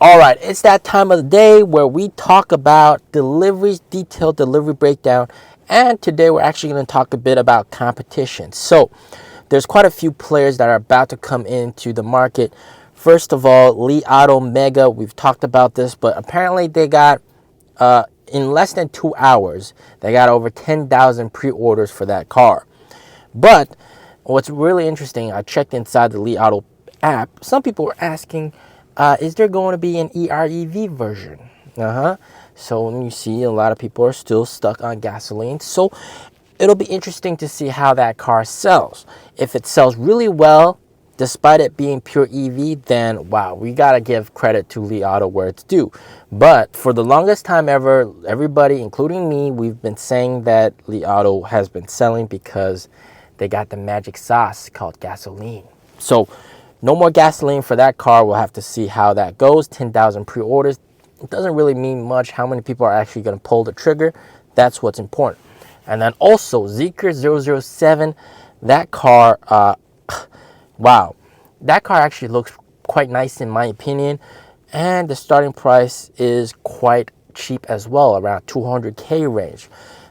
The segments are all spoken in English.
All right, it's that time of the day where we talk about deliveries, detailed delivery breakdown, and today we're actually going to talk a bit about competition. So, there's quite a few players that are about to come into the market. First of all, Li Auto Mega, we've talked about this, but apparently they got in less than 2 hours, they got over 10,000 pre-orders for that car. But what's really interesting, I checked inside the Li Auto app. Some people were asking, is there going to be an EREV version? So you see, a lot of people are still stuck on gasoline. So it'll be interesting to see how that car sells. If it sells really well, despite it being pure EV, then wow, we gotta give credit to Li Auto where it's due. But for the longest time ever, everybody, including me, we've been saying that Li Auto has been selling because they got the magic sauce called gasoline. So no more gasoline for that car. We'll have to see how that goes. 10,000 pre-orders. It doesn't really mean much how many people are actually going to pull the trigger. That's what's important. And then also Zeekr 007, that car, wow, that car actually looks quite nice in my opinion. And the starting price is quite cheap as well, around 200K range.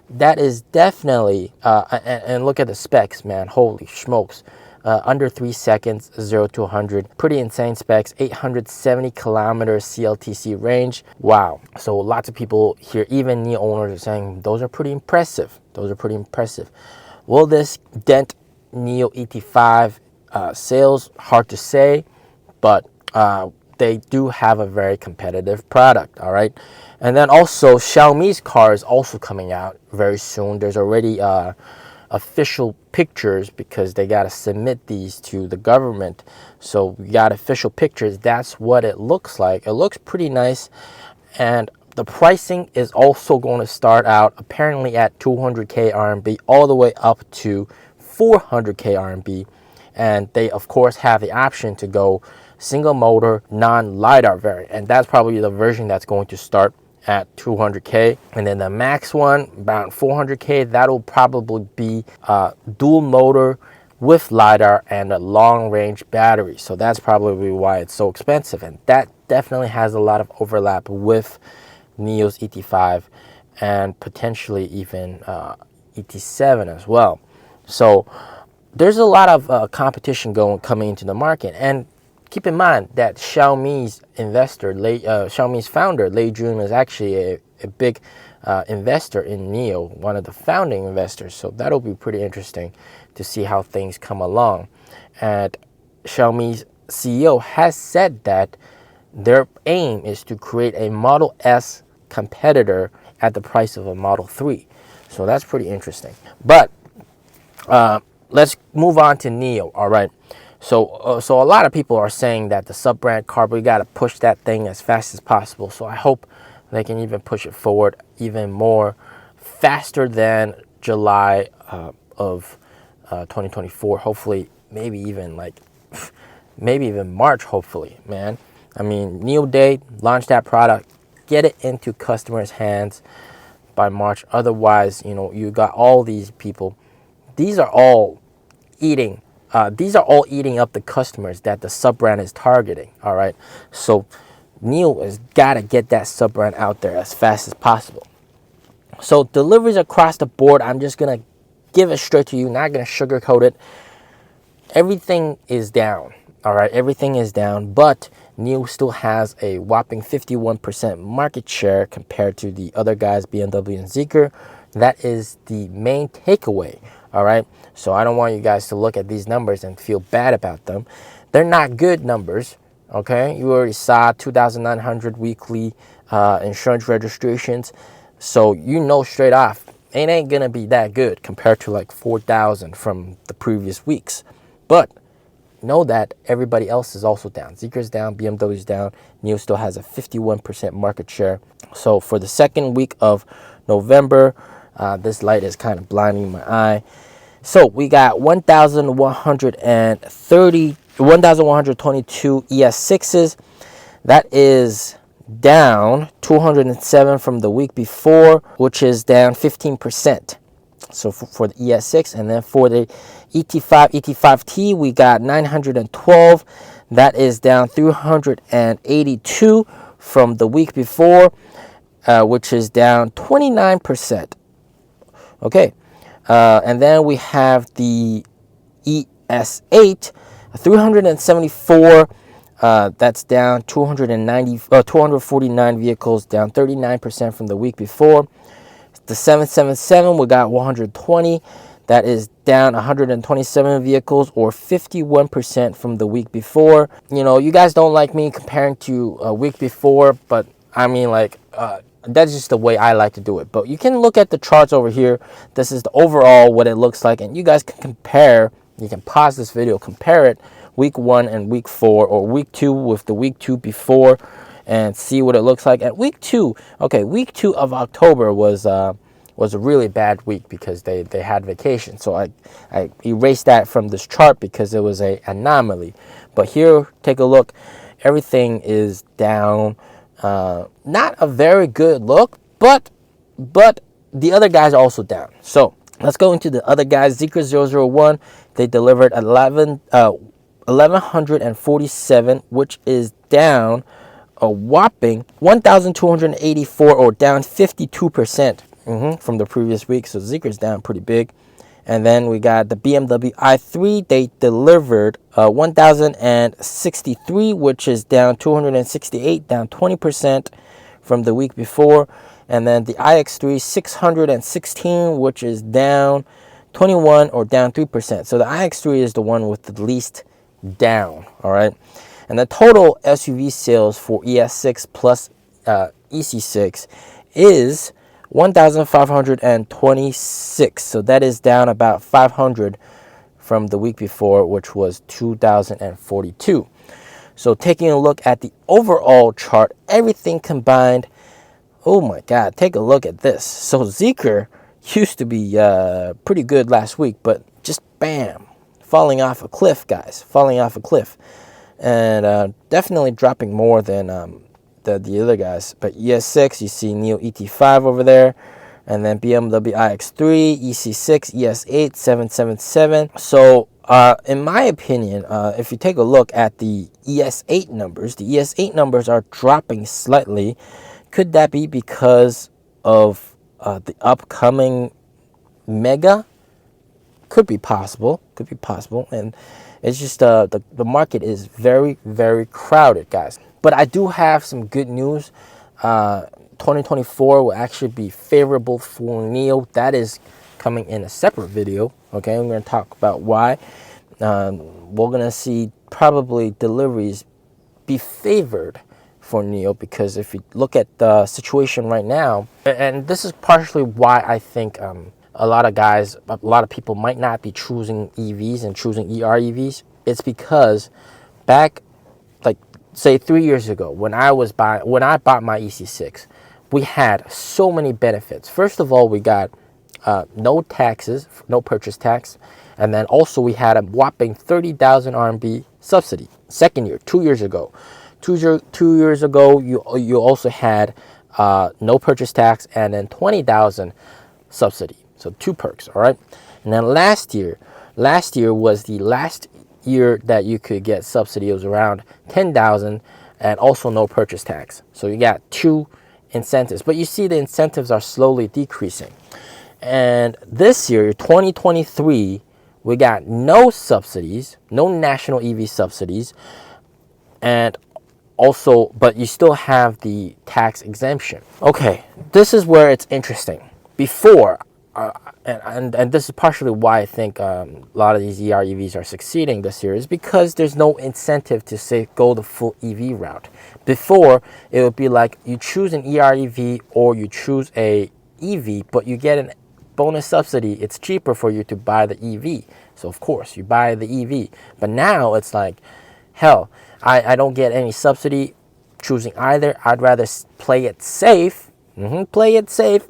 That is definitely, and look at the specs, man, holy smokes. Under 3 seconds, 0 to 100. Pretty insane specs, 870 kilometers CLTC range. Wow. So lots of people here, even NIO owners, are saying those are pretty impressive. Those are pretty impressive. Will this dent NIO ET5 sales? Hard to say, but they do have a very competitive product, all right? And then also Xiaomi's car is also coming out very soon. There's already official pictures because they got to submit these to the government. So we got official pictures. That's what it looks like. It looks pretty nice. And the pricing is also going to start out apparently at 200K RMB all the way up to 400K RMB. And they, of course, have the option to go single motor, non-LiDAR variant. And that's probably the version that's going to start at 200K. And then the max one, about 400K, that'll probably be dual motor with LiDAR and a long range battery. So that's probably why it's so expensive. And that definitely has a lot of overlap with NIO's ET5 and potentially even ET7 as well. So there's a lot of competition coming into the market. And keep in mind that Xiaomi's Xiaomi's founder, Lei Jun, is actually a big investor in NIO, one of the founding investors. So that'll be pretty interesting to see how things come along. And Xiaomi's CEO has said that their aim is to create a Model S competitor at the price of a Model 3. So that's pretty interesting. But let's move on to NIO, all right? So a lot of people are saying that the sub-brand car, we got to push that thing as fast as possible. So I hope they can even push it forward even more, faster than July of 2024. Hopefully, maybe even March, hopefully, man. I mean, NIO Day, launch that product, get it into customers' hands by March. Otherwise, you got all these people. These are all eating up the customers that the sub-brand is targeting, all right? So NIO has got to get that sub-brand out there as fast as possible. So deliveries across the board, I'm just going to give it straight to you, not going to sugarcoat it. Everything is down, all right? Everything is down, but NIO still has a whopping 51% market share compared to the other guys, BMW and Zeekr. That is the main takeaway, all right? So I don't want you guys to look at these numbers and feel bad about them. They're not good numbers, okay? You already saw 2,900 weekly insurance registrations. So straight off, it ain't going to be that good compared to like 4,000 from the previous weeks. But know that everybody else is also down. Zeekr's down, BMW's down. NIO still has a 51% market share. So for the second week of November, this light is kind of blinding my eye. So we got 1,122 ES6s. That is down 207 from the week before, which is down 15%. So for the ES6, and then for the ET5, ET5T, we got 912. That is down 382 from the week before, which is down 29%. Okay, and then we have the ES8, 374. That's down 249 vehicles, down 39% from the week before. The 777, we got 120. That is down 127 vehicles, or 51% from the week before. You know, you guys don't like me comparing to a week before, but I mean, like, that's just the way I like to do it. But you can look at the charts over here. This is the overall what it looks like, and you guys can compare. You can pause this video, compare it week 1 and week 4, or week 2 with the week 2 before, and see what it looks like at week 2. Okay, week 2 of October was a really bad week because they had vacation. So I erased that from this chart because it was a anomaly. But here, take a look. Everything is down. Not a very good look, but the other guys are also down. So let's go into the other guys. Zeekr 001, they delivered 1,147, which is down a whopping 1,284, or down 52% from the previous week. So Zeekr's down pretty big. And then we got the BMW i3. They delivered 1,063, which is down 268, down 20% from the week before. And then the iX3 616, which is down 21, or down 3%. So the iX3 is the one with the least down. All right. And the total SUV sales for ES6 plus EC6 is 1,526. So that is down about 500 from the week before, which was 2,042. So taking a look at the overall chart, everything combined, oh my God, take a look at this. So Zeekr used to be pretty good last week, but just bam, falling off a cliff, guys, falling off a cliff. And definitely dropping more than the other guys. But ES6, you see NIO ET5 over there, and then BMW iX3, EC6, ES8, 777. So in my opinion, if you take a look at the ES8 numbers, the ES8 numbers are dropping slightly. Could that be because of the upcoming Mega? Could be possible. Could be possible. And it's just the market is very, very crowded, guys. But I do have some good news. 2024 will actually be favorable for NIO. That is coming in a separate video. Okay, I'm going to talk about why. We're going to see probably deliveries be favored for NIO, because if you look at the situation right now, and this is partially why I think a lot of people might not be choosing EVs and choosing EREVs. It's because back, like, say 3 years ago, when I bought my EC6, we had so many benefits. First of all, we got no taxes, no purchase tax, and then also we had a whopping 30,000 RMB subsidy. Second year, 2 years ago, 2 years ago, you also had no purchase tax and then 20,000 subsidy. So 2 perks, all right? And then last year was the last year that you could get subsidy. It was around 10,000 and also no purchase tax. So you got 2 incentives. But you see the incentives are slowly decreasing. And this year, 2023, we got no subsidies, no national EV subsidies, and also, but you still have the tax exemption. Okay, this is where it's interesting. Before, and this is partially why I think a lot of these EREVs are succeeding this year, is because there's no incentive to say go the full EV route. Before, it would be like you choose an EREV or you choose a EV, but you get a bonus subsidy. It's cheaper for you to buy the EV. So of course, you buy the EV. But now it's like, hell, I don't get any subsidy choosing either. I'd rather play it safe. Play it safe.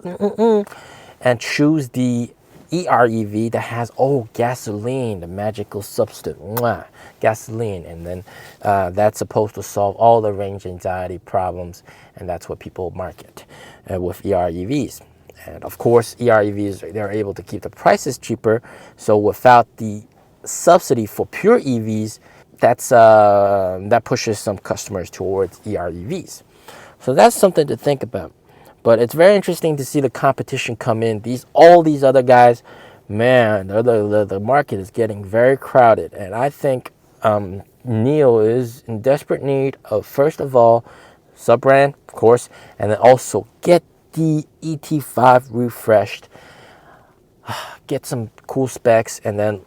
And choose the EREV that has gasoline, the magical substance, gasoline, and then that's supposed to solve all the range anxiety problems, and that's what people market with EREVs. And of course, EREVs, they're able to keep the prices cheaper. So without the subsidy for pure EVs, that pushes some customers towards EREVs. So that's something to think about. But it's very interesting to see the competition come in. All these other guys, man, the market is getting very crowded, and I think NIO is in desperate need of, first of all, sub brand, of course, and then also get the ET5 refreshed, get some cool specs, and then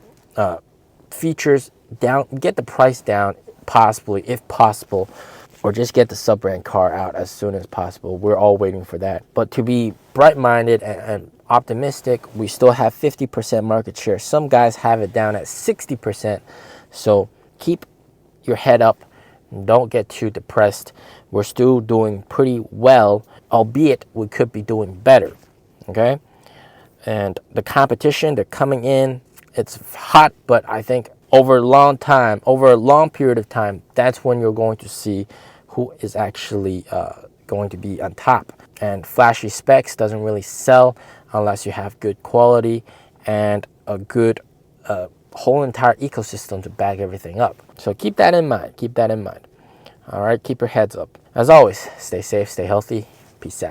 features down, get the price down, possibly, if possible, or just get the sub brand car out as soon as possible. We're all waiting for that. But to be bright-minded and optimistic, we still have 50% market share. Some guys have it down at 60%. So keep your head up. Don't get too depressed. We're still doing pretty well, albeit we could be doing better. Okay? And the competition, they're coming in. It's hot, but I think over a long period of time, that's when you're going to see who is actually going to be on top. And flashy specs doesn't really sell unless you have good quality and a good whole entire ecosystem to back everything up. So keep that in mind. Keep that in mind. All right, keep your heads up. As always, stay safe, stay healthy. Peace out.